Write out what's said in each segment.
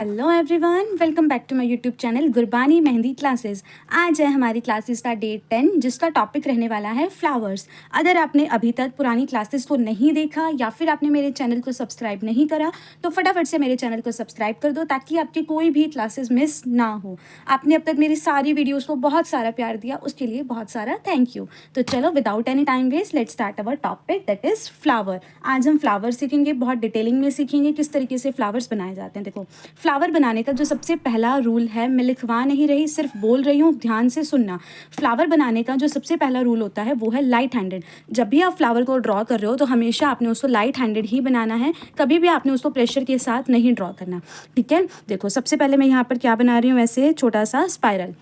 Hello everyone, welcome back to my YouTube channel Gurbani Mehndi classes. आज है हमारी क्लासेस का डे 10 जिसका टॉपिक रहने वाला है फ्लावर्स। अगर आपने अभी तक पुरानी क्लासेस को नहीं देखा या फिर आपने मेरे चैनल को सब्सक्राइब नहीं करा तो फटाफट से मेरे चैनल को सब्सक्राइब कर दो ताकि आपकी कोई भी क्लासेस मिस ना हो। आपने अब तक मेरी सारी वीडियोज़ को बहुत सारा प्यार दिया, उसके लिए बहुत सारा थैंक यू। तो चलो without any time waste let start our topic that is flower. आज हम फ्लावर सीखेंगे, बहुत डिटेलिंग में सीखेंगे किस तरीके से फ्लावर्स बनाए जाते हैं। देखो, फ्लावर बनाने का जो सबसे पहला रूल है, मैं लिखवा नहीं रही, सिर्फ बोल रही हूँ, ध्यान से सुनना। फ्लावर बनाने का जो सबसे पहला रूल होता है वो है लाइट हैंडेड। जब भी आप फ्लावर को ड्रॉ कर रहे हो तो हमेशा आपने उसको लाइट हैंडेड ही बनाना है, कभी भी आपने उसको प्रेशर के साथ नहीं ड्रॉ करना। ठीक है, देखो सबसे पहले मैं यहाँ पर क्या बना रही हूँ, ऐसे छोटा सा स्पाइरल।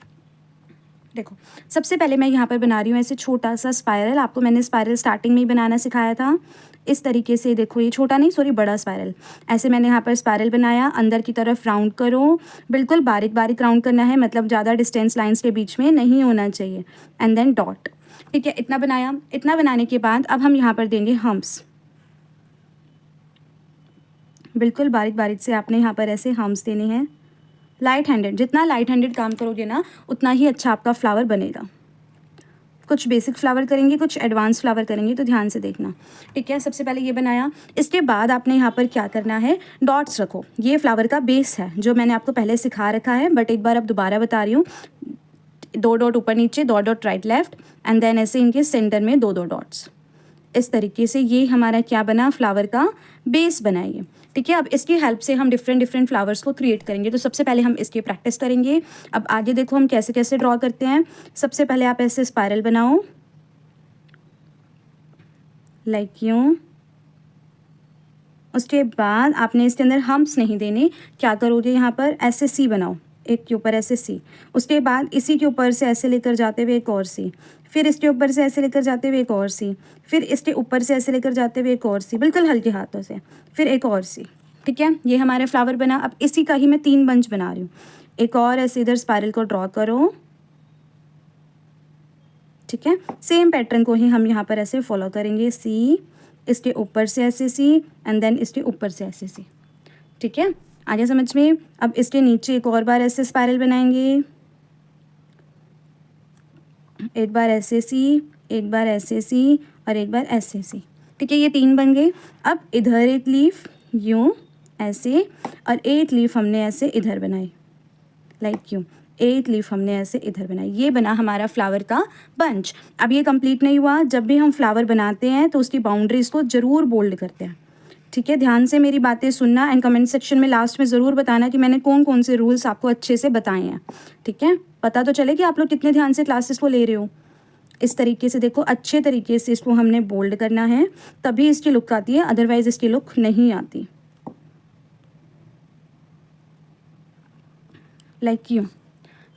देखो सबसे पहले मैं यहाँ पर बना रही हूँ ऐसे छोटा सा स्पाइरल। आपको मैंने स्पाइरल स्टार्टिंग में ही बनाना सिखाया था। इस तरीके से देखो, ये छोटा नहीं, सॉरी बड़ा स्पाइरल। ऐसे मैंने यहाँ पर स्पाइरल बनाया, अंदर की तरफ राउंड करो, बिल्कुल बारीक बारीक राउंड करना है, मतलब ज़्यादा डिस्टेंस लाइंस के बीच में नहीं होना चाहिए। And then dot. ठीक है, इतना बनाया। इतना बनाने के बाद अब हम यहाँ पर देंगे हम्स। बिल्कुल बारीक बारीक से आपने यहाँ पर ऐसे हम्स देने हैं, लाइट हैंडेड। जितना लाइट हैंडेड काम करोगे ना उतना ही अच्छा आपका फ्लावर बनेगा। कुछ बेसिक फ्लावर करेंगे, कुछ एडवांस फ्लावर करेंगे, तो ध्यान से देखना। ठीक है, सबसे पहले ये बनाया। इसके बाद आपने यहाँ पर क्या करना है, डॉट्स रखो। ये फ्लावर का बेस है जो मैंने आपको पहले सिखा रखा है, बट एक बार अब दोबारा बता रही हूँ। 2 डॉट ऊपर नीचे, 2 dot right left, and then ऐसे इनके सेंटर में 2 डॉट्स। इस तरीके से ये हमारा क्या बना, फ्लावर का बेस बनाइए। ठीक है, अब इसकी हेल्प से हम डिफरेंट फ्लावर्स को क्रिएट करेंगे। तो सबसे पहले हम इसकी प्रैक्टिस करेंगे। अब आगे देखो हम कैसे कैसे ड्रॉ करते हैं। सबसे पहले आप ऐसे स्पाइरल बनाओ, लाइक यूं। उसके बाद आपने इसके अंदर हम्प्स नहीं देने। क्या करोगे, यहाँ पर ऐसे सी बनाओ, एक के ऊपर ऐसे सी। उसके बाद इसी के ऊपर से ऐसे लेकर जाते हुए एक और सी, फिर इसके ऊपर से ऐसे लेकर जाते हुए एक और सी, फिर इसके ऊपर से ऐसे लेकर जाते हुए एक और सी, बिल्कुल हल्के हाथों से, फिर एक और सी। ठीक है, ये हमारा फ्लावर बना। अब इसी का ही मैं 3 बंच बना रही हूँ। एक और ऐसे इधर स्पाइरल को ड्रॉ करो। ठीक है, सेम पैटर्न को ही हम यहाँ पर ऐसे फॉलो करेंगे। सी, इसके ऊपर से ऐसे सी, एंड देन इसके ऊपर से ऐसे सी। ठीक है, आगे समझ में। अब इसके नीचे एक और बार ऐसे स्पाइरल बनाएंगे, एक बार ऐसे सी, एक बार ऐसे सी, और एक बार ऐसे सी। ठीक है, ये 3 बन गए। अब इधर एक लीफ यूं ऐसे, और एक लीफ हमने ऐसे इधर बनाई, लाइक यूं। एक लीफ हमने ऐसे इधर बनाई। ये बना हमारा फ्लावर का बंच। अब ये कंप्लीट नहीं हुआ। जब भी हम फ्लावर बनाते हैं तो उसकी बाउंड्रीज़ को ज़रूर बोल्ड करते हैं। ठीक है, ध्यान से मेरी बातें सुनना, एंड कमेंट सेक्शन में लास्ट में ज़रूर बताना कि मैंने कौन कौन से रूल्स आपको अच्छे से बताए हैं। ठीक है, पता तो चले कि आप लोग कितने ध्यान से क्लासेस को ले रहे हो। इस तरीके से देखो, अच्छे तरीके से इसको हमने बोल्ड करना है, तभी इसकी लुक आती है, अदरवाइज इसकी लुक नहीं आती। लाइक यूं।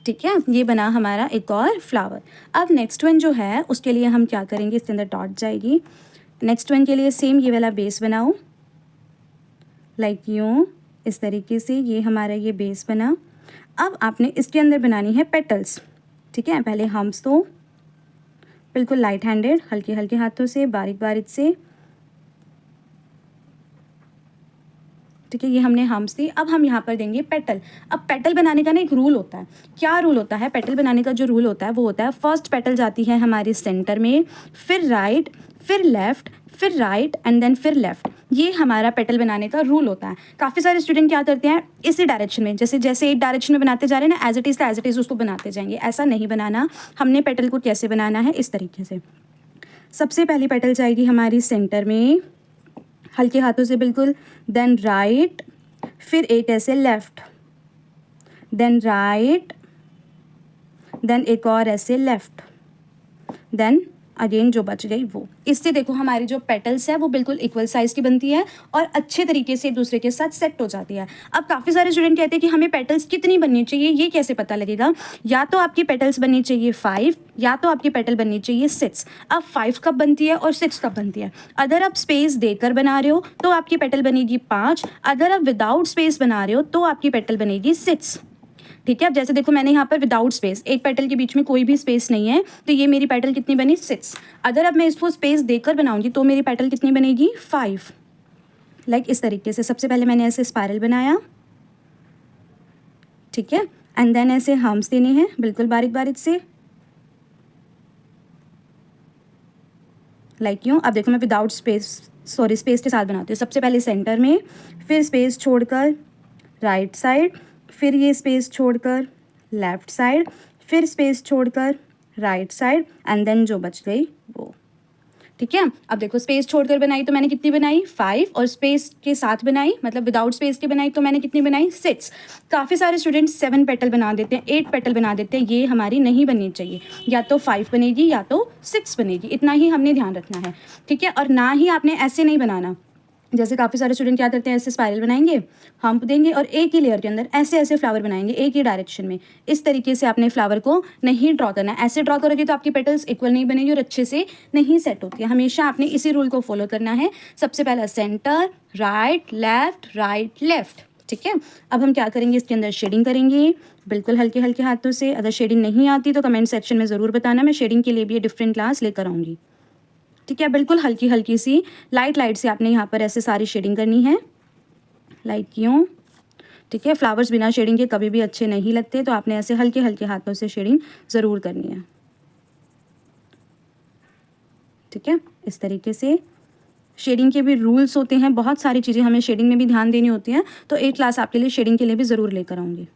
ठीक है, ये बना हमारा एक और फ्लावर। अब नेक्स्ट वन जो है उसके लिए हम क्या करेंगे, इसके अंदर डॉट जाएगी। नेक्स्ट वन के लिए सेम ये वाला बेस बनाओ, लाइक यूं। इस तरीके से ये हमारा ये बेस बना। अब आपने इसके अंदर बनानी है पेटल्स। ठीक है, पहले हम्स दो, बिल्कुल लाइट हैंडेड, हल्के हल्के हाथों से, बारीक बारीक से। ठीक है, ये हमने हम्स दी। अब हम यहाँ पर देंगे पेटल। अब पेटल बनाने का ना एक रूल होता है। क्या रूल होता है, पेटल बनाने का जो रूल होता है वो होता है, फर्स्ट पेटल जाती है हमारे सेंटर में, फिर राइट, फिर लेफ्ट, फिर राइट, एंड देन फिर लेफ्ट। ये हमारा पेटल बनाने का रूल होता है। काफ़ी सारे स्टूडेंट क्या करते हैं, इसी डायरेक्शन में, जैसे जैसे एक डायरेक्शन में बनाते जा रहे हैं ना, एज इट इज़ उसको बनाते जाएंगे। ऐसा नहीं बनाना। हमने पेटल को कैसे बनाना है, इस तरीके से। सबसे पहली पेटल जाएगी हमारी सेंटर में, हल्के हाथों से बिल्कुल, देन राइट, फिर एक ऐसे लेफ्ट, देन राइट, देन एक और ऐसे लेफ्ट, देन अगेन जो बच गई वो। इससे देखो हमारी जो पेटल्स है वो बिल्कुल इक्वल साइज़ की बनती है और अच्छे तरीके से एक दूसरे के साथ सेट हो जाती है। अब काफ़ी सारे स्टूडेंट कहते हैं कि हमें पेटल्स कितनी बननी चाहिए, ये कैसे पता लगेगा। या तो आपकी पेटल्स बननी चाहिए 5, या तो आपकी पेटल बननी चाहिए 6। अब 5 कब बनती है और 6 कब बनती है। अगर आप स्पेस देकर बना रहे हो तो आपकी पेटल बनेगी 5, अगर आप विदाउट स्पेस बना रहे हो तो आपकी पेटल बनेगी 6। ठीक है, अब जैसे देखो मैंने यहाँ पर विदाउट स्पेस, एक पेटल के बीच में कोई भी स्पेस नहीं है, तो ये मेरी पेटल कितनी बनी, 6। अगर अब मैं इसको स्पेस देकर बनाऊंगी तो मेरी पेटल कितनी बनेगी, 5। लाइक इस तरीके से। सबसे पहले मैंने ऐसे स्पाइरल बनाया, ठीक है। एंड देन ऐसे हम्स देने हैं बिल्कुल बारीक बारीक से, लाइक यूँ। अब देखो मैं विदाउट स्पेस के साथ बनाती हूँ। सबसे पहले सेंटर में, फिर स्पेस छोड़कर राइट साइड, फिर ये स्पेस छोड़कर लेफ़्ट साइड, फिर स्पेस छोड़कर राइट साइड, एंड देन जो बच गई वो। ठीक है। अब देखो स्पेस छोड़कर बनाई तो मैंने कितनी बनाई 5, और स्पेस के साथ बनाई मतलब विदाउट स्पेस के बनाई तो मैंने कितनी बनाई 6। काफ़ी सारे स्टूडेंट्स 7 पेटल बना देते हैं, 8 पेटल बना देते हैं। ये हमारी नहीं बननी चाहिए, या तो 5 बनेगी या तो 6 बनेगी, इतना ही हमने ध्यान रखना है। ठीक है। और ना ही आपने ऐसे नहीं बनाना, जैसे काफ़ी सारे स्टूडेंट क्या करते हैं, ऐसे स्पाइरल बनाएंगे, हम्प देंगे और एक ही लेयर के अंदर ऐसे ऐसे फ्लावर बनाएंगे एक ही डायरेक्शन में। इस तरीके से आपने फ्लावर को नहीं ड्रॉ करना है। ऐसे ड्रॉ करोगे तो आपकी पेटल्स इक्वल नहीं बनेगी और अच्छे से नहीं सेट होती है। हमेशा आपने इसी रूल को फॉलो करना है। सबसे पहला सेंटर, राइट लेफ्ट, ठीक है। अब हम क्या करेंगे, इसके अंदर शेडिंग करेंगे बिल्कुल हल्के हल्के हाथों से। अगर शेडिंग नहीं आती तो कमेंट सेक्शन में ज़रूर बताना, मैं शेडिंग के लिए भी डिफरेंट क्लास लेकर आऊँगी। ठीक है। बिल्कुल हल्की हल्की सी लाइट से आपने यहाँ पर ऐसे सारी शेडिंग करनी है, लाइक यूँ। ठीक है। फ्लावर्स बिना शेडिंग के कभी भी अच्छे नहीं लगते, तो आपने ऐसे हल्के हल्के हाथों से शेडिंग ज़रूर करनी है। ठीक है। इस तरीके से शेडिंग के भी रूल्स होते हैं, बहुत सारी चीज़ें हमें शेडिंग में भी ध्यान देनी होती हैं, तो एक क्लास आपके लिए शेडिंग के लिए भी ज़रूर लेकर आऊँगी।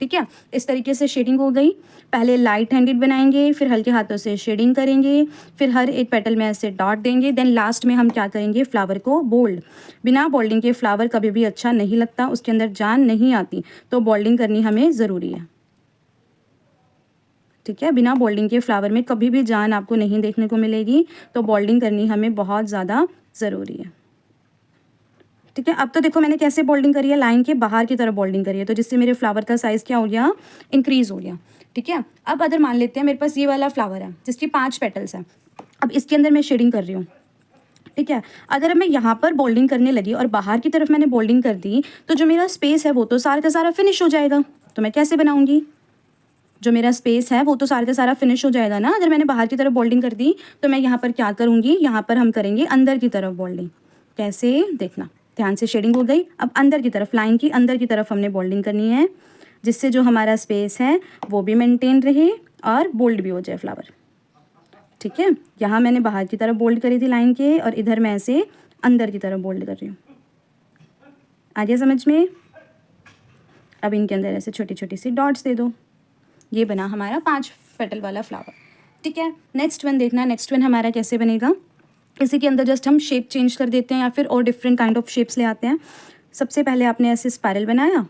ठीक है। इस तरीके से शेडिंग हो गई। पहले लाइट हैंडेड बनाएंगे, फिर हल्के हाथों से शेडिंग करेंगे, फिर हर एक पेटल में ऐसे डॉट देंगे। देन लास्ट में हम क्या करेंगे, फ्लावर को बोल्ड। बिना बोल्डिंग के फ्लावर कभी भी अच्छा नहीं लगता, उसके अंदर जान नहीं आती, तो बोल्डिंग करनी हमें ज़रूरी है। ठीक है। बिना बोल्डिंग के फ्लावर में कभी भी जान आपको नहीं देखने को मिलेगी, तो बोल्डिंग करनी हमें बहुत ज़्यादा ज़रूरी है। ठीक है। अब तो देखो मैंने कैसे बोल्डिंग करी है, लाइन के बाहर की तरफ बोल्डिंग करी है, तो जिससे मेरे फ्लावर का साइज़ क्या हो गया, इंक्रीज़ हो गया। ठीक है। अब अगर मान लेते हैं मेरे पास ये वाला फ्लावर है जिसकी 5 पेटल्स हैं, अब इसके अंदर मैं शेडिंग कर रही हूँ। ठीक है। अगर मैं यहाँ पर बोल्डिंग करने लगी और बाहर की तरफ मैंने बोल्डिंग कर दी, तो जो मेरा स्पेस है वो तो सारा का सारा फिनिश हो जाएगा। तो मैं कैसे बनाऊँगी, जो मेरा स्पेस है वो तो सारा का सारा फिनिश हो जाएगा ना। अगर मैंने बाहर की तरफ बोल्डिंग कर दी, तो मैं यहाँ पर क्या करूँगी, यहाँ पर हम करेंगे अंदर की तरफ बोल्डिंग। कैसे, देखना ध्यान से। शेडिंग हो गई, अब अंदर की तरफ, लाइन की अंदर की तरफ हमने बोल्डिंग करनी है, जिससे जो हमारा स्पेस है वो भी मेंटेन रहे और बोल्ड भी हो जाए फ्लावर। ठीक है। यहाँ मैंने बाहर की तरफ बोल्ड करी थी लाइन के, और इधर मैं ऐसे अंदर की तरफ बोल्ड कर रही हूँ। आ गया समझ में। अब इनके अंदर ऐसे छोटी छोटी सी डॉट्स दे दो। ये बना हमारा 5 पेटल वाला फ्लावर। ठीक है। नेक्स्ट वन देखना, नेक्स्ट वन हमारा कैसे बनेगा। इसी के अंदर जस्ट हम शेप चेंज कर देते हैं, या फिर और डिफरेंट काइंड ऑफ शेप्स ले आते हैं। सबसे पहले आपने ऐसे स्पाइरल बनाया,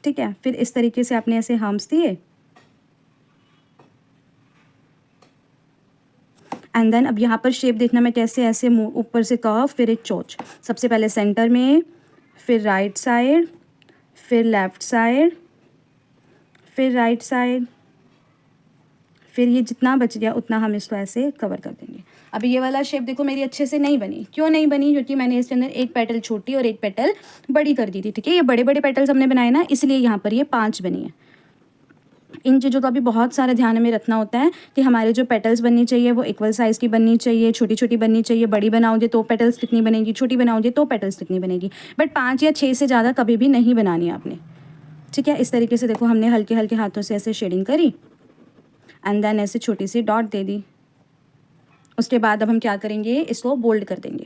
ठीक है। फिर इस तरीके से आपने ऐसे हम्स दिए, एंड देन अब यहाँ पर शेप देखना मैं कैसे, ऐसे ऊपर से कर्व, फिर एक चोच। सबसे पहले सेंटर में, फिर राइट साइड, फिर लेफ्ट साइड, फिर राइट साइड, फिर ये जितना बच गया उतना हम इसको ऐसे कवर कर देंगे। अब ये वाला शेप देखो मेरी अच्छे से नहीं बनी। क्यों नहीं बनी, क्योंकि मैंने इसके अंदर एक पेटल छोटी और एक पेटल बड़ी कर दी थी। ठीक है। ये बड़े बड़े पेटल्स हमने बनाए ना, इसलिए यहाँ पर ये 5 बनी है। इन चीज़ों का भी बहुत सारा ध्यान हमें रखना होता है कि हमारे जो पेटल्स बननी चाहिए वो इक्वल साइज़ की बननी चाहिए, छोटी छोटी बननी चाहिए। बड़ी बनाओगे तो पेटल्स कितनी बनेगी, छोटी बनाओगे तो पेटल्स कितनी बनेगी, बट 5 या 6 से ज़्यादा कभी भी नहीं बनानी आपने। ठीक है। इस तरीके से देखो हमने हल्के हल्के हाथों से ऐसे शेडिंग करी, एंड देन ऐसे छोटी सी डॉट दे दी। उसके बाद अब हम क्या करेंगे, इसको बोल्ड कर देंगे।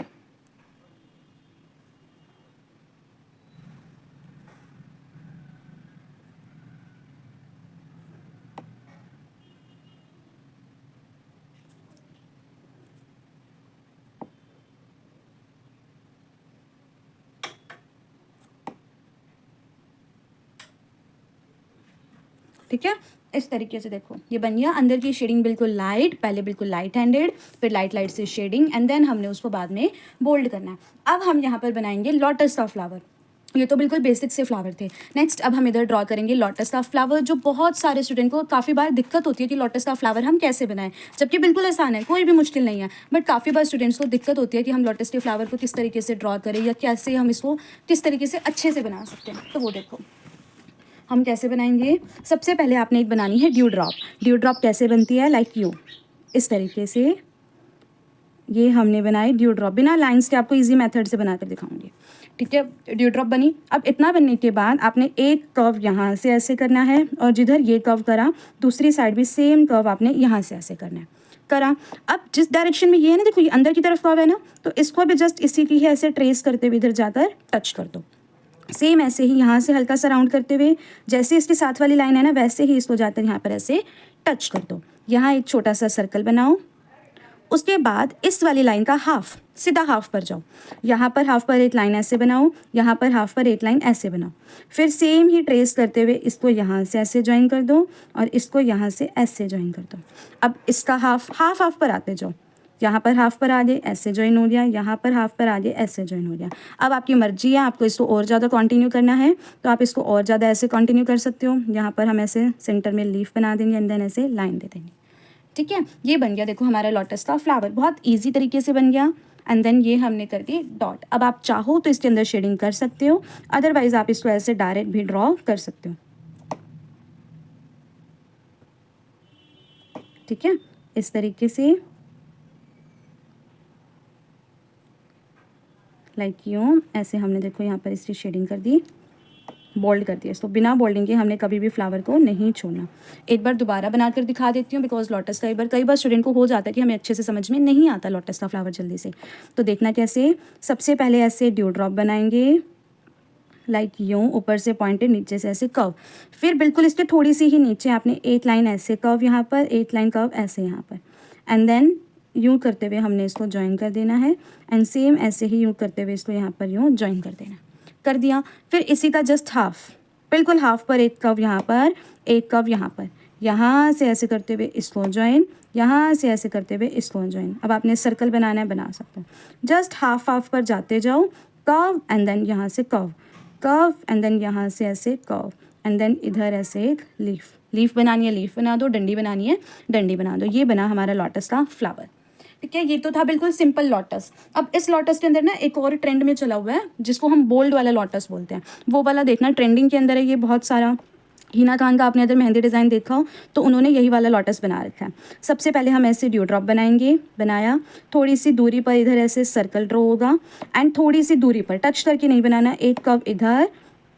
ठीक है। इस तरीके से देखो ये बन गया। अंदर की शेडिंग बिल्कुल लाइट, पहले बिल्कुल लाइट हैंडेड, फिर लाइट लाइट से शेडिंग, एंड देन हमने उसको बाद में बोल्ड करना है। अब हम यहाँ पर बनाएंगे लोटस का फ्लावर। ये तो बिल्कुल बेसिक से फ्लावर थे। नेक्स्ट अब हम इधर ड्रॉ करेंगे लोटस का फ्लावर, जो बहुत सारे स्टूडेंट को काफ़ी बार दिक्कत होती है कि लोटस का फ्लावर हम कैसे बनाएं, जबकि बिल्कुल आसान है, कोई भी मुश्किल नहीं है। बट काफ़ी बार स्टूडेंट्स को दिक्कत होती है कि हम लोटस के फ्लावर को किस तरीके से ड्रॉ करें, या कैसे हम इसको किस तरीके से अच्छे से बना सकते हैं। तो वो देखो हम कैसे बनाएंगे। सबसे पहले आपने एक बनानी है ड्यू ड्रॉप। ड्यू ड्रॉप कैसे बनती है, लाइक यू, इस तरीके से ये हमने बनाई ड्यू ड्रॉप, बिना लाइंस के आपको इजी मेथड से बनाकर दिखाऊंगी। ठीक है, ड्यू ड्रॉप बनी। अब इतना बनने के बाद आपने एक कर्व यहाँ से ऐसे करना है, और जिधर ये कर्व करा दूसरी साइड भी सेम कर्व आपने यहाँ से ऐसे करना है। करा, अब जिस डायरेक्शन में ये है ना, देखो ये अंदर की तरफ कर्व है ना, तो इसको भी जस्ट इसी की है ऐसे ट्रेस करते हुए इधर जाकर टच कर दो। सेम ऐसे ही यहाँ से हल्का सा राउंड करते हुए, जैसे इसके साथ वाली लाइन है ना वैसे ही इसको जाकर यहाँ पर ऐसे टच कर दो। यहाँ एक छोटा सा सर्कल बनाओ। उसके बाद इस वाली लाइन का हाफ, सीधा हाफ पर जाओ। यहाँ पर हाफ पर एक लाइन ऐसे बनाओ, यहाँ पर हाफ पर एक लाइन ऐसे बनाओ। फिर सेम ही ट्रेस करते हुए इसको यहाँ से ऐसे ज्वाइन कर दो और इसको यहाँ से ऐसे ज्वाइन कर दो। अब इसका हाफ हाफ पर आते जाओ। यहाँ पर हाफ पर आगे ऐसे ज्वाइन हो गया, यहाँ पर हाफ पर आगे ऐसे ज्वाइन हो गया। अब आपकी मर्जी है, आपको इसको और ज़्यादा कंटिन्यू करना है तो आप इसको और ज़्यादा ऐसे कंटिन्यू कर सकते हो। यहाँ पर हम ऐसे सेंटर में लीफ बना देंगे एंड देन ऐसे लाइन दे देंगे। ठीक है, ये बन गया देखो हमारा लोटस का फ्लावर, बहुत ईजी तरीके से बन गया। एंड देन ये हमने कर दी डॉट। अब आप चाहो तो इसके अंदर शेडिंग कर सकते हो, अदरवाइज आप इसको ऐसे डायरेक्ट भी ड्रॉ कर सकते हो। ठीक है, इस तरीके से लाइक यूँ ऐसे हमने देखो यहाँ पर इसकी शेडिंग कर दी, बोल्ड कर दिया इसको। बिना बोल्डिंग के हमने कभी भी फ्लावर को नहीं छोड़ना। एक बार दोबारा बनाकर दिखा देती हूँ, बिकॉज लोटस का कई बार स्टूडेंट को हो जाता है कि हमें अच्छे से समझ में नहीं आता लोटस का फ्लावर जल्दी से। तो देखना कैसे, सबसे पहले ऐसे ड्यू ड्रॉप बनाएंगे लाइक यूँ, ऊपर से पॉइंटेड, नीचे से ऐसे कर्व। फिर बिल्कुल इसके थोड़ी सी ही नीचे आपने एक लाइन ऐसे कर्व यहाँ पर, एक लाइन कर्व ऐसे यहाँ पर, एंड देन यूँ करते हुए हमने इसको ज्वाइन कर देना है। एंड सेम ऐसे ही यूँ करते हुए इसको यहाँ पर यूँ ज्वाइन कर देना, कर दिया। फिर इसी का जस्ट हाफ, बिल्कुल हाफ पर एक कर्व यहाँ पर, एक कर्व यहाँ पर, यहाँ से ऐसे करते हुए इसको ज्वाइन, यहाँ से ऐसे करते हुए इसको ज्वाइन। अब आपने सर्कल बनाना है, बना सकते हो। जस्ट हाफ पर जाते जाओ, कर्व एंड देन यहाँ से कर्व, कर्व एंड देन यहाँ से ऐसे कर्व, एंड देन इधर ऐसे एक लीफ बनानी है, लीफ बना दो, डंडी बनानी है, डंडी बना दो। ये बना हमारा लोटस का फ्लावर। ठीक है, ये तो था बिल्कुल सिंपल लोटस। अब इस लोटस के अंदर ना एक और ट्रेंड में चला हुआ है जिसको हम बोल्ड वाला लोटस बोलते हैं, वो वाला देखना ट्रेंडिंग के अंदर है ये बहुत सारा। हिना खान का आपने अगर मेहंदी डिज़ाइन देखा हो तो उन्होंने यही वाला लोटस बना रखा है। सबसे पहले हम ऐसे ड्यू ड्रॉप बनाएंगे, बनाया, थोड़ी सी दूरी पर इधर ऐसे सर्कल ड्रॉ होगा एंड थोड़ी सी दूरी पर टच करके नहीं बनाना, एक कर्व इधर,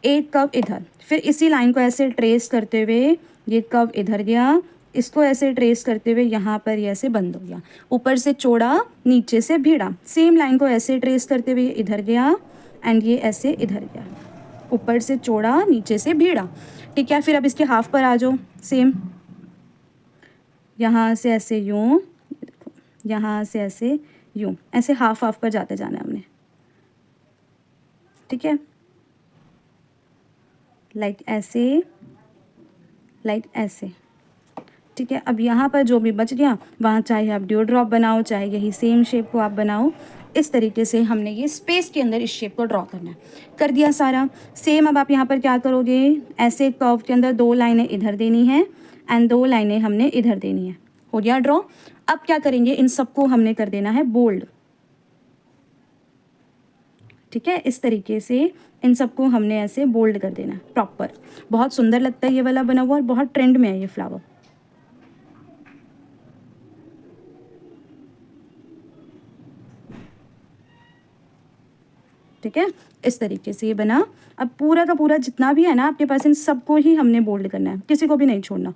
एक कर्व इधर। फिर इसी लाइन को ऐसे ट्रेस करते हुए ये कर्व इधर गया, इसको ऐसे ट्रेस करते हुए यहाँ पर ये ऐसे बंद हो गया, ऊपर से चौड़ा नीचे से भीड़ा। सेम लाइन को ऐसे ट्रेस करते हुए इधर गया एंड ये ऐसे इधर गया, ऊपर से चौड़ा नीचे से भीड़ा। ठीक है, फिर अब इसके हाफ पर आ जाओ, सेम यहाँ से ऐसे यूँ, यहाँ से ऐसे यूँ, ऐसे हाफ पर जाते जाना है हमने। ठीक है, लाइक ऐसे, लाइक ऐसे। ठीक है, अब यहाँ पर जो भी बच गया वहाँ चाहे आप ड्यू ड्रॉप बनाओ, चाहे यही सेम शेप को आप बनाओ। इस तरीके से हमने ये स्पेस के अंदर इस शेप को ड्रॉ करना है, कर दिया सारा। सेम अब आप यहाँ पर क्या करोगे, ऐसे कर्व के अंदर 2 लाइनें इधर देनी है एंड 2 लाइनें हमने इधर देनी है। हो गया ड्रॉ। अब क्या करेंगे, इन सबको हमने कर देना है बोल्ड। ठीक है, इस तरीके से इन सबको हमने ऐसे बोल्ड कर देना प्रॉपर। बहुत सुंदर लगता है ये वाला बना हुआ और बहुत ट्रेंड में है ये फ्लावर। ठीक है, इस तरीके से ये बना। अब पूरा का पूरा जितना भी है ना आपके पास, इन सबको ही हमने बोल्ड करना है, किसी को भी नहीं छोड़ना।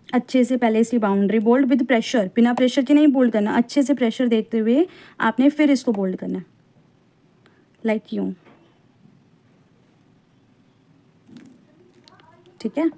अच्छे से पहले इसकी बाउंड्री बोल्ड विद प्रेशर, बिना प्रेशर के नहीं बोल्ड करना, अच्छे से प्रेशर देते हुए आपने फिर इसको बोल्ड करना है लाइक यूँ। ठीक है,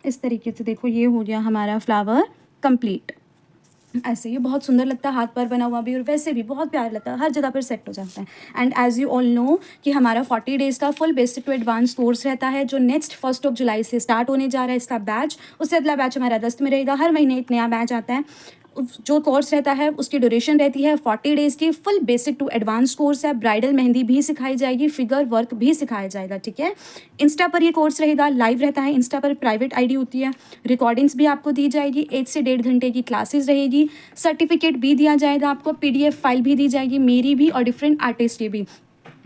इस तरीके से देखो ये हो गया हमारा फ्लावर कंप्लीट। ऐसे ये बहुत सुंदर लगता है, हाथ पर बना हुआ भी, और वैसे भी बहुत प्यारा लगता है, हर जगह पर सेट हो जाता है। And as you all know कि हमारा 40 डेज़ का full basic to advance course रहता है, जो नेक्स्ट 1 जुलाई से स्टार्ट होने जा रहा है इसका बैच। उससे अगला बैच हमारा अगस्त में रहेगा। हर महीने एक नया बैच आता है। जो कोर्स रहता है उसकी ड्यूरेशन रहती है 40 डेज़ की। Full basic to advance course है। ब्राइडल मेहंदी भी सिखाई जाएगी, फिगर वर्क भी सिखाया जाएगा, ठीक है। इंस्टा पर ये कोर्स रहेगा, लाइव रहता है। इंस्टा पर प्राइवेट आईडी होती है। रिकॉर्डिंग्स भी आपको दी जाएगी। 1 से 1.5 घंटे की क्लासेस रहेगी। सर्टिफिकेट भी दिया जाएगा आपको, PDF फाइल भी दी जाएगी, मेरी भी और डिफरेंट आर्टिस्ट की भी।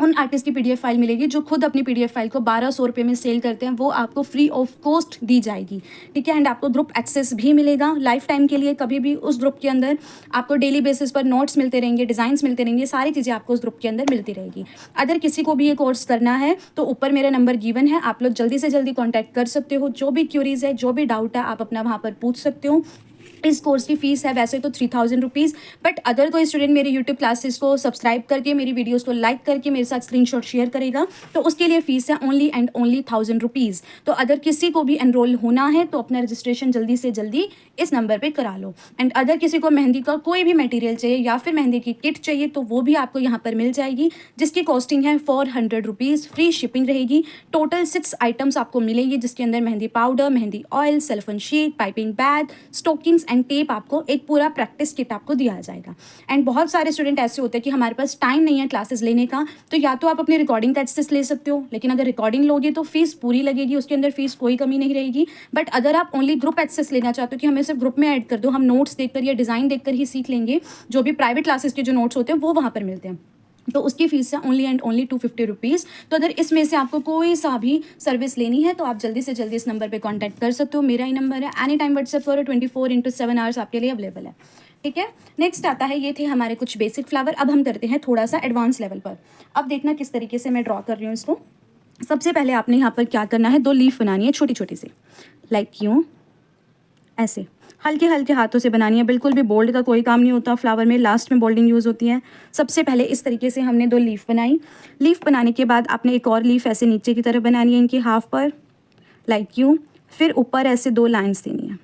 उन आर्टिस्ट की PDF फाइल मिलेगी जो खुद अपनी PDF फाइल को 1200 रुपये में सेल करते हैं, वो आपको फ्री ऑफ कॉस्ट दी जाएगी, ठीक है। एंड आपको ग्रुप एक्सेस भी मिलेगा लाइफ टाइम के लिए। कभी भी उस ग्रुप के अंदर आपको डेली बेसिस पर नोट्स मिलते रहेंगे, डिज़ाइंस मिलते रहेंगे, सारी चीज़ें आपको उस ग्रुप के अंदर मिलती रहेगी। अगर किसी को भी ये कोर्स करना है तो ऊपर मेरा नंबर गिवन है, आप लोग जल्दी से जल्दी कॉन्टैक्ट कर सकते हो। जो भी क्यूरीज़ है, जो भी डाउट है, आप अपना वहाँ पर पूछ सकते हो। इस कोर्स की फ़ीस है वैसे तो 3000 रुपीज़, बट अगर कोई स्टूडेंट मेरे यूट्यूब क्लासेस को सब्सक्राइब करके, मेरी वीडियोस को लाइक करके मेरे साथ स्क्रीनशॉट शेयर करेगा, तो उसके लिए फ़ीस है ओनली एंड ओनली 1000 रुपीज़। तो अगर किसी को भी एनरोल होना है तो अपना रजिस्ट्रेशन जल्दी से जल्दी इस नंबर पे करा लो। एंड अगर किसी को मेहंदी का कोई भी मटेरियल चाहिए या फिर मेहंदी की किट चाहिए तो वो भी आपको यहाँ पर मिल जाएगी, जिसकी कॉस्टिंग है 400 रुपीज़। फ्री शिपिंग रहेगी। टोटल 6 आइटम्स आपको मिलेंगे, जिसके अंदर mehndi powder, mehndi oil, cellophane sheet, piping bag, stockings and tape, आपको एक पूरा प्रैक्टिस किट आपको दिया जाएगा। एंड बहुत सारे स्टूडेंट ऐसे होते हैं कि हमारे पास टाइम नहीं है क्लासेस लेने का, तो या तो आप अपनी रिकॉर्डिंग का एक्सेस ले सकते हो, लेकिन अगर रिकॉर्डिंग लोगे तो फीस पूरी लगेगी, उसके अंदर फीस कोई कमी नहीं रहेगी। बट अगर आप ओनली ग्रुप एक्सेस लेना चाहते हो कि हमें सिर्फ ग्रुप में ऐड कर दो, हम नोट्स देखकर या डिज़ाइन देखकर ही सीख लेंगे, जो भी प्राइवेट क्लासेस के जो नोट्स होते हैं वो वहाँ पर मिलते हैं, तो उसकी फ़ीस है ओनली एंड ओनली 250 रुपीज़। तो अगर इसमें से आपको कोई सा भी सर्विस लेनी है तो आप जल्दी से जल्दी इस नंबर पे कांटेक्ट कर सकते हो। मेरा ही नंबर है, एनी टाइम व्हाट्सएप करो, 24/7 आवर्स आपके लिए अवेलेबल है, ठीक है। नेक्स्ट आता है, ये थे हमारे कुछ बेसिक फ्लावर। अब हम करते हैं थोड़ा सा एडवांस लेवल पर। अब देखना किस तरीके से मैं ड्रॉ कर रही हूँ इसको। सबसे पहले आपने यहाँ पर क्या करना है, 2 लीफ बनानी है छोटी छोटी सी, लाइक यूँ, ऐसे हल्के हल्के हाथों से बनानी है। बिल्कुल भी बोल्ड का कोई काम नहीं होता फ्लावर में, लास्ट में बोल्डिंग यूज़ होती है। सबसे पहले इस तरीके से हमने 2 लीफ बनाई। लीफ बनाने के बाद आपने एक और लीफ ऐसे नीचे की तरफ बनानी है, इनकी हाफ पर, लाइक यूँ। फिर ऊपर ऐसे 2 लाइन्स देनी है।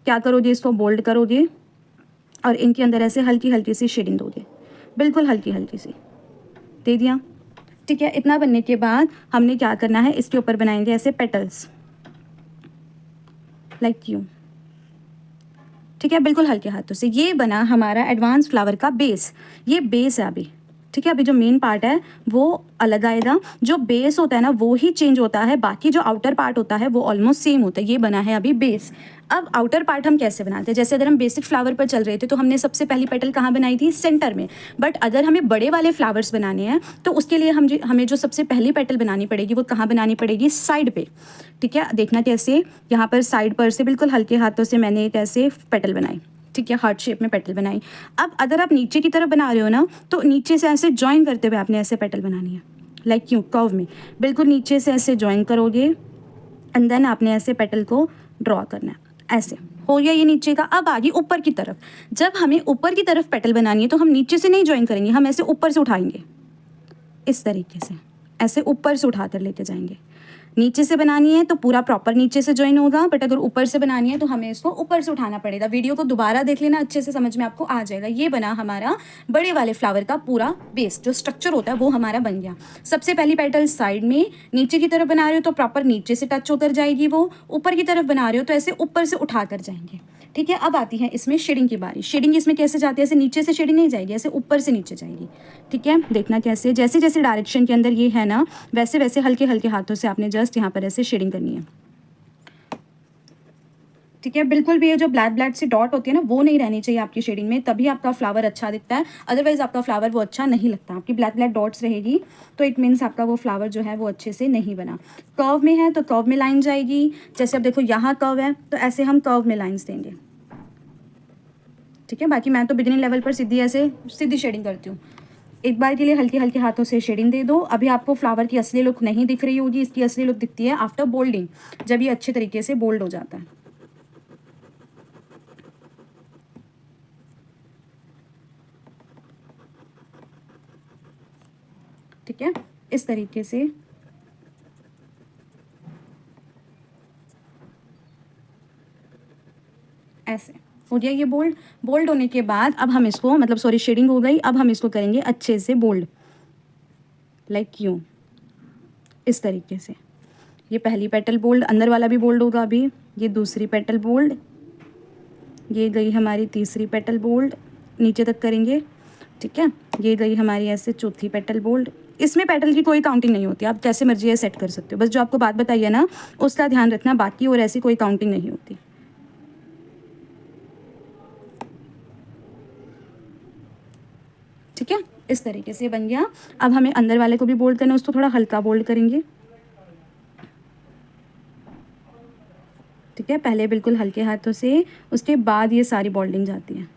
क्या करोगे, इसको बोल्ड करोगे और इनके अंदर ऐसे हल्की हल्की सी शेडिंग दोगे, बिल्कुल हल्की हल्की सी दे दिया, ठीक है। इतना बनने के बाद हमने क्या करना है, इसके ऊपर बनाएंगे ऐसे पेटल्स, लाइक यूँ, ठीक है, बिल्कुल हल्के हाथों से। ये बना हमारा एडवांस फ्लावर का बेस। ये बेस है अभी, ठीक है। अभी जो मेन पार्ट है वो अलग आएगा। जो बेस होता है ना वो ही चेंज होता है, बाकी जो आउटर पार्ट होता है वो ऑलमोस्ट सेम होता है। ये बना है अभी बेस। अब आउटर पार्ट हम कैसे बनाते हैं, जैसे अगर हम बेसिक फ्लावर पर चल रहे थे तो हमने सबसे पहली पेटल कहाँ बनाई थी, सेंटर में। बट अगर हमें बड़े वाले फ्लावर्स बनाने हैं तो उसके लिए हमें जो सबसे पहली पेटल बनानी पड़ेगी वो कहाँ बनानी पड़ेगी, साइड पे, ठीक है। देखना कैसे, यहाँ पर साइड पर से बिल्कुल हल्के हाथों से मैंने एक ऐसे पेटल बनाई, ठीक है, हार्ट शेप में पेटल बनाई। अब अगर आप नीचे की तरफ बना रहे हो ना तो नीचे से ऐसे ज्वाइन करते हुए आपने ऐसे पेटल बनानी है, लाइक क्यों, कर्व में बिल्कुल नीचे से ऐसे ज्वाइन करोगे एंड देन आपने ऐसे पेटल को ड्रॉ करना है। ऐसे हो गया ये नीचे का। अब आगे ऊपर की तरफ, जब हमें ऊपर की तरफ पेटल बनानी है तो हम नीचे से नहीं ज्वाइन करेंगे, हम ऐसे ऊपर से उठाएंगे, इस तरीके से ऐसे ऊपर से उठा कर लेके जाएंगे। नीचे से बनानी है तो पूरा प्रॉपर नीचे से ज्वाइन होगा, बट अगर ऊपर से बनानी है तो हमें इसको ऊपर से उठाना पड़ेगा। वीडियो को दोबारा देख लेना, अच्छे से समझ में आपको आ जाएगा। ये बना हमारा बड़े वाले फ्लावर का पूरा बेस, जो स्ट्रक्चर होता है वो हमारा बन गया। सबसे पहली पेटल साइड में नीचे की तरफ बना रहे हो तो प्रॉपर नीचे से टच होकर जाएगी, वो ऊपर की तरफ बना रहे हो तो ऐसे ऊपर से उठा कर जाएंगे, ठीक है। अब आती है इसमें शेडिंग की बारी। शेडिंग इसमें कैसे जाती है, ऐसे नीचे से शेडिंग नहीं जाएगी, ऐसे ऊपर से नीचे जाएगी, ठीक है। देखना कैसे, जैसे जैसे डायरेक्शन के अंदर ये है ना, वैसे वैसे हल्के हल्के हाथों से आपने जस्ट यहाँ पर ऐसे शेडिंग करनी है, ठीक है। बिल्कुल भी ये जो ब्लैक ब्लैक सी डॉट होती है ना वो नहीं रहनी चाहिए आपकी शेडिंग में, तभी आपका फ्लावर अच्छा दिखता है। अदरवाइज आपका फ्लावर वो अच्छा नहीं लगता। आपकी ब्लैक ब्लैक डॉट्स रहेगी तो इट मीन्स आपका वो फ्लावर जो है वो अच्छे से नहीं बना। कर्व में है तो कर्व में लाइन जाएगी। जैसे अब देखो यहाँ कर्व है तो ऐसे हम कर्व में लाइन्स देंगे, ठीक है। बाकी मैं तो बिगिनिंग लेवल पर सीधी ऐसे सीधी शेडिंग करती हूँ। एक बार के लिए हल्के हल्के हाथों से शेडिंग दे दो। अभी आपको फ्लावर की असली लुक नहीं दिख रही होगी, इसकी असली लुक दिखती है आफ्टर बोल्डिंग, जब ये अच्छे तरीके से बोल्ड हो जाता है, ठीक है। इस तरीके से ऐसे हो गया ये बोल्ड। बोल्ड होने के बाद अब हम इसको मतलब सॉरी शेडिंग हो गई, अब हम इसको करेंगे अच्छे से बोल्ड, लाइक यूँ, इस तरीके से। ये पहली पेटल बोल्ड, अंदर वाला भी बोल्ड होगा अभी। ये दूसरी पेटल बोल्ड, ये गई हमारी तीसरी पेटल बोल्ड, नीचे तक करेंगे, ठीक है। ये गई हमारी ऐसे चौथी पेटल बोल्ड। इसमें पेटल की कोई काउंटिंग नहीं होती, आप जैसे मर्जी है सेट कर सकते हो, बस जो आपको बात बताइए ना उसका ध्यान रखना, बाकी और ऐसी कोई काउंटिंग नहीं होती। ठीक है, इस तरीके से बन गया। अब हमें अंदर वाले को भी बोल्ड करना है, उसको थोड़ा हल्का बोल्ड करेंगे, ठीक है। पहले बिल्कुल हल्के हाथों से, उसके बाद ये सारी बोल्डिंग जाती है।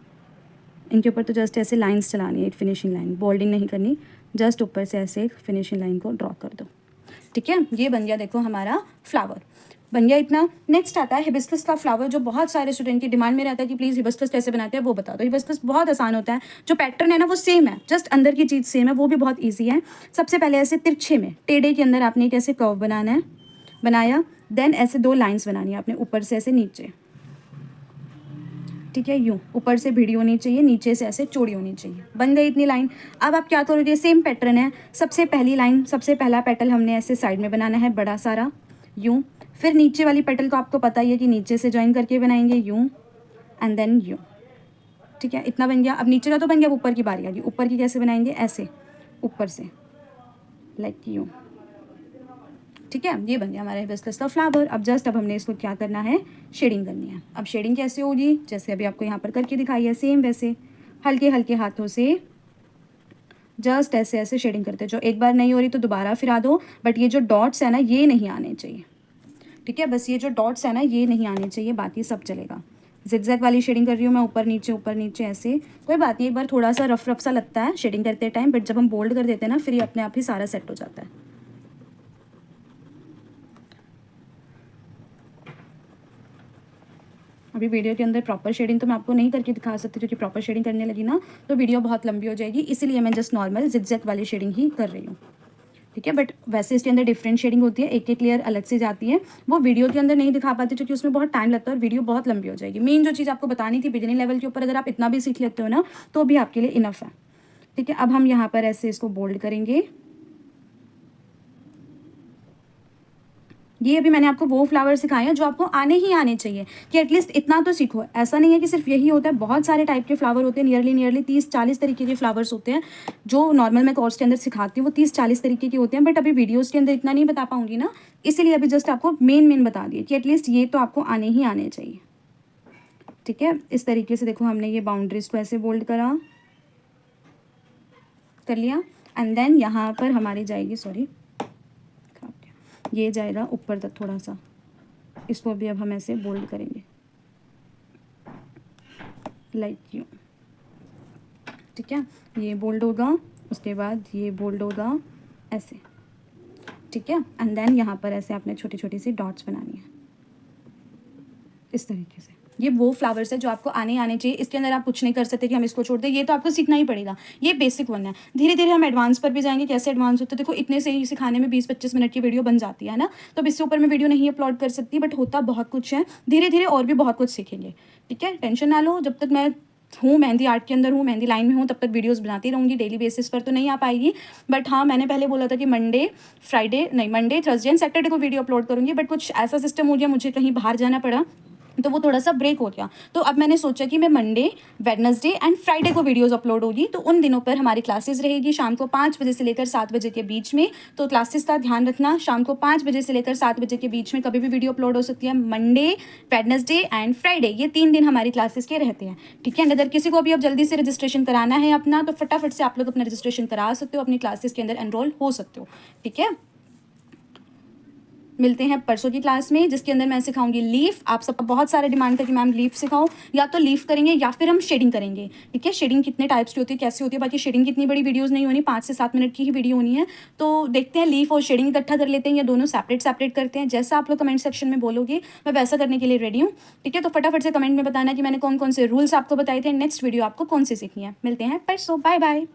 इनके ऊपर तो जस्ट ऐसे लाइंस चलानी है, एक फिनिशिंग लाइन, बोल्डिंग नहीं करनी, जस्ट ऊपर से ऐसे एक फिनिशिंग लाइन को ड्रॉ कर दो, ठीक है। ये बन गया, देखो हमारा फ्लावर बन गया इतना। नेक्स्ट आता है हिबिस्कस का फ्लावर, जो बहुत सारे स्टूडेंट की डिमांड में रहता है कि प्लीज़ हिबिस्कस कैसे बनाते हैं वो बता दो। हिबिस्कस बहुत आसान होता है, जो पैटर्न है ना वो सेम है, जस्ट अंदर की चीज़ सेम है, वो भी बहुत ईजी है। सबसे पहले ऐसे तिरछे में टेढ़े के अंदर आपने एक ऐसे कर्व बनाना है, बनाया, देन ऐसे 2 लाइन्स बनानी है आपने, ऊपर से ऐसे नीचे, ठीक है। यूँ ऊपर से भिड़ी होनी चाहिए, नीचे से ऐसे चौड़ी होनी चाहिए। बन गई इतनी लाइन। अब आप क्या करोगे, सेम पैटर्न है, सबसे पहली लाइन, सबसे पहला पेटल हमने ऐसे साइड में बनाना है बड़ा सारा, यूँ। फिर नीचे वाली पेटल को आपको पता ही है कि नीचे से ज्वाइन करके बनाएंगे, यूँ एंड देन यूँ, ठीक है। इतना बन गया। अब नीचे का तो बन गया, अब ऊपर की बारी आ गई। ऊपर की कैसे बनाएंगे, ऐसे ऊपर से, लाइक यूँ, ठीक है। ये बन गया हमारा हिबिस्कस का फ्लावर। अब जस्ट अब हमने इसको क्या करना है, शेडिंग करनी है। अब शेडिंग कैसे होगी, जैसे अभी आपको यहाँ पर करके दिखाई है, सेम वैसे हल्के हल्के हाथों से जस्ट ऐसे ऐसे शेडिंग करते हैं। जो एक बार नहीं हो रही तो दोबारा फिरा दो, बट ये जो डॉट्स है ना ये नहीं आने चाहिए, ठीक है। बस ये जो डॉट्स है ना ये नहीं आने चाहिए, बाकी सब चलेगा। जिगजैग वाली शेडिंग कर रही हूँ मैं, ऊपर नीचे ऐसे, कोई बात नहीं। एक बार थोड़ा सा रफ रफ सा लगता है शेडिंग करते टाइम, बट जब हम बोल्ड कर देते हैं ना फिर ये अपने आप ही सारा सेट हो जाता है। अभी वीडियो के अंदर प्रॉपर शेडिंग तो मैं आपको नहीं करके दिखा सकती, क्योंकि प्रॉपर शेडिंग करने लगी ना तो वीडियो बहुत लंबी हो जाएगी, इसीलिए मैं जस्ट नॉर्मल जिगजैग वाली शेडिंग ही कर रही हूँ, ठीक है। बट वैसे इसके अंदर डिफरेंट शेडिंग होती है, एक एक लेयर अलग से जाती है, वो वीडियो के अंदर नहीं दिखा पाती क्योंकि उसमें बहुत टाइम लगता है और वीडियो बहुत लंबी हो जाएगी। मेन जो चीज़ आपको बतानी थी बिगिनिंग लेवल के ऊपर, अगर आप इतना भी सीख लेते हो ना तो भी आपके लिए इनफ है, ठीक है। अब हम यहाँ पर ऐसे इसको बोल्ड करेंगे। ये अभी मैंने आपको वो फ्लावर सिखाए हैं जो आपको आने ही आने चाहिए, कि एटलीस्ट इतना तो सीखो। ऐसा नहीं है कि सिर्फ यही होता है, बहुत सारे टाइप के फ्लावर होते हैं, नियरली 30-40 तरीके के फ्लावर्स होते हैं जो नॉर्मल मैं कोर्स के अंदर सिखाती हूँ, वो 30-40 तरीके के होते हैं। बट अभी वीडियोज़ के अंदर इतना नहीं बता पाऊंगी ना, इसीलिए अभी जस्ट आपको मेन बता दिए कि एटलीस्ट ये तो आपको आने ही आने चाहिए, ठीक है। इस तरीके से देखो हमने ये बाउंड्रीज को ऐसे बोल्ड कर लिया, एंड देन यहाँ पर हमारी जाएगी, सॉरी ये जाएगा ऊपर तक थोड़ा सा, इसको भी अब हम ऐसे बोल्ड करेंगे, लाइक यूँ, ठीक है। ये बोल्ड होगा, उसके बाद ये बोल्ड होगा ऐसे, ठीक है। एंड देन यहाँ पर ऐसे आपने छोटी छोटी सी डॉट्स बनानी है इस तरीके से। ये वो फ्लावर्स है जो आपको आने चाहिए। इसके अंदर आप कुछ नहीं कर सकते कि हम इसको छोड़ दें, ये तो आपको सीखना ही पड़ेगा। ये बेसिक वन है, धीरे धीरे हम एडवांस पर भी जाएंगे। कैसे एडवांस होते हैं देखो, इतने से ही सिखाने में 20-25 मिनट की वीडियो बन जाती है ना, तो अब इससे ऊपर मैं वीडियो नहीं अपलोड कर सकती, बट होता बहुत कुछ है। धीरे धीरे और भी बहुत कुछ सीखेंगे, ठीक है। टेंशन ना लो, जब तक मैं हूँ मेहंदी आर्ट के अंदर हूँ, मेहंदी लाइन में हूँ, तब तक वीडियोस बनाती रहूँगी। डेली बेसिस पर तो नहीं आ पाएगी, बट हाँ मैंने पहले बोला था कि मंडे थर्सडे एंड सैटरडे को वीडियो अपलोड करूँगी, बट कुछ ऐसा सिस्टम हो गया, मुझे कहीं बाहर जाना पड़ा तो वो थोड़ा सा ब्रेक हो गया। तो अब मैंने सोचा कि मैं मंडे, वेडनेसडे एंड फ्राइडे को वीडियोस अपलोड होगी, तो उन दिनों पर हमारी क्लासेस रहेगी शाम को 5 बजे से लेकर 7 बजे के बीच में। तो क्लासेस का ध्यान रखना, शाम को 5 बजे से लेकर 7 बजे के बीच में कभी भी वीडियो अपलोड हो सकती है। मंडे, वेडनेसडे एंड फ्राइडे, ये 3 दिन हमारी क्लासेस के रहते हैं, ठीक है। अगर किसी को भी अब जल्दी से रजिस्ट्रेशन कराना है अपना, तो फटाफट से आप लोग अपना रजिस्ट्रेशन करा सकते हो, अपनी क्लासेस के अंदर एनरोल हो सकते हो, ठीक है। मिलते हैं परसों की क्लास में, जिसके अंदर मैं सिखाऊंगी लीफ। आप सबका बहुत सारे डिमांड था कि मैम लीफ सिखाओ, या तो लीफ करेंगे या फिर हम शेडिंग करेंगे, ठीक है। शेडिंग कितने टाइप्स की होती है, कैसे होती है, बाकी शेडिंग की इतनी बड़ी वीडियोस नहीं होनी, 5 से 7 मिनट की ही वीडियो होनी है। तो देखते हैं लीफ और शेडिंग इकट्ठा कर लेते हैं या दोनों सेपरेट करते हैं। जैसा आप लोग कमेंट सेक्शन में बोलोगे मैं वैसा करने के लिए रेडी हूँ, ठीक है। तो फटाफट से कमेंट में बताना कि मैंने कौन कौन से रूल्स आपको बताए थे, नेक्स्ट वीडियो आपको कौन सी सीखनी है। मिलते हैं परसों, बाय बाय।